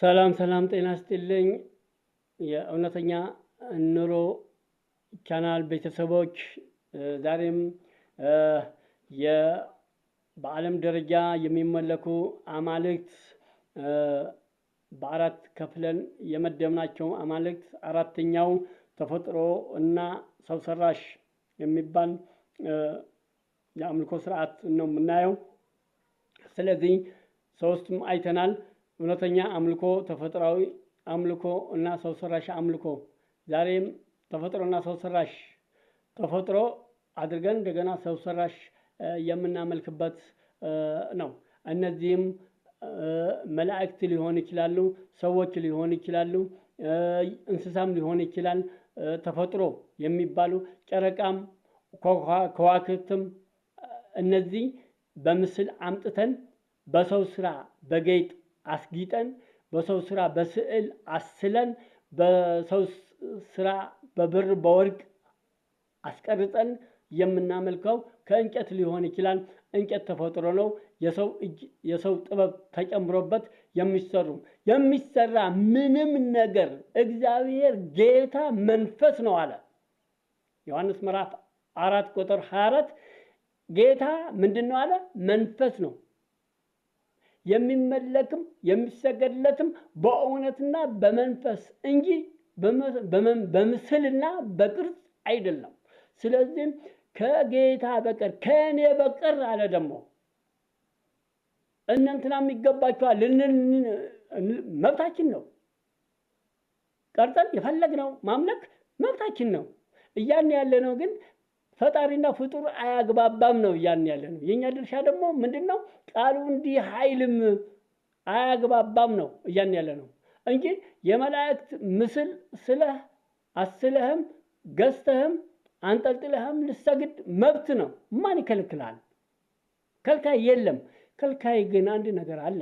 ሰላም ሰላም ጤና ይስጥልኝ የእውነተኛ ኑሮ ቻናል ቤተሰቦች ዛሬም በዓለም ደረጃ የሚመለኩ አማልክት በአራት ከፍለን የመደብናቸው አማልክት አራተኛው ተፈጥሮ እና ሰው ሰራሽ የሚባል የአምልኮ ስርዓት ነው የምናየው። ስለዚህ ሶስቱም አይተናል። እውነተኛ አምልኮ፣ ተፈጥሯዊ አምልኮ እና ሰው ሰራሽ አምልኮ። ዛሬም ተፈጥሮና ሰው ሰራሽ ተፈጥሮ አድርገን እንደገና ሰው ሰራሽ የምናመልክበት ነው። እነዚህም መላእክት ሊሆን ይችላሉ፣ ሰዎች ሊሆን ይችላሉ፣ እንስሳም ሊሆን ይችላል። ተፈጥሮ የሚባሉ ጨረቃም ከዋክብትም እነዚህ በምስል አምጥተን በሰው ስራ በጌጥ አስጊጠን በሰው ስራ በስዕል አስለን በሰው ስራ በብር በወርቅ አስቀርጸን የምናመልከው ከእንጨት ሊሆን ይችላል። እንጨት ተፈጥሮ ነው። የሰው እጅ የሰው ጥበብ ተጨምሮበት የሚሰራ ምንም ነገር እግዚአብሔር ጌታ መንፈስ ነው አለ ዮሐንስ ምዕራፍ 4 ቁጥር 24 ጌታ ምንድነው አለ? መንፈስ ነው። የሚመለክም የሚሰገድለትም በእውነትና በመንፈስ እንጂ በምስልና በቅርጽ አይደለም። ስለዚህ ከጌታ በቀር ከኔ በቀር አለ ደግሞ እናንተናም ይገባችኋል መብታችን ነው። ቀርጸን የፈለግነው ማምለክ መብታችን ነው። እያን ያለነው ግን ፈጣሪና ፍጡር አያግባባም ነው እያን ያለነው። የኛ ድርሻ ደግሞ ምንድነው? ቃሉ እንዲህ ኃይልም አያግባባም ነው እያን ያለነው እንጂ የመላእክት ምስል ስለህ አስለህም ገዝተህም አንጠልጥለህም ልሰግድ መብት ነው። ማን ይከለክላል? ከልካይ የለም። ከልካይ ግን አንድ ነገር አለ።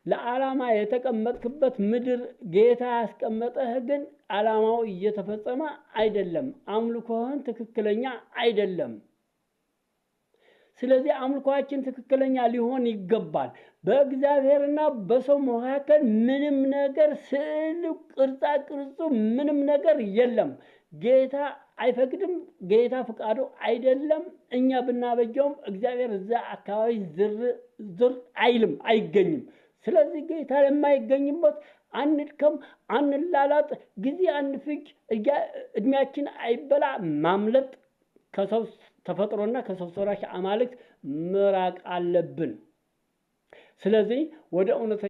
ለዓላማ የተቀመጥክበት ምድር ጌታ ያስቀመጠህ ግን ዓላማው እየተፈጸመ አይደለም። አምልኮህን ትክክለኛ አይደለም። ስለዚህ አምልኮአችን ትክክለኛ ሊሆን ይገባል። በእግዚአብሔርና በሰው መካከል ምንም ነገር ስዕል ቅርጻ ቅርጹ ምንም ነገር የለም። ጌታ አይፈቅድም። ጌታ ፍቃዱ አይደለም። እኛ ብናበጀውም እግዚአብሔር እዛ አካባቢ ዝር አይልም፣ አይገኝም። ስለዚህ ጌታ የማይገኝበት አንድከም አንላላጥ፣ ጊዜ አንፍጅ፣ እድሜያችን አይበላ። ማምለጥ ከሰው ተፈጥሮና ከሰው ሰራሽ አማልክት መራቅ አለብን። ስለዚህ ወደ እውነተኛ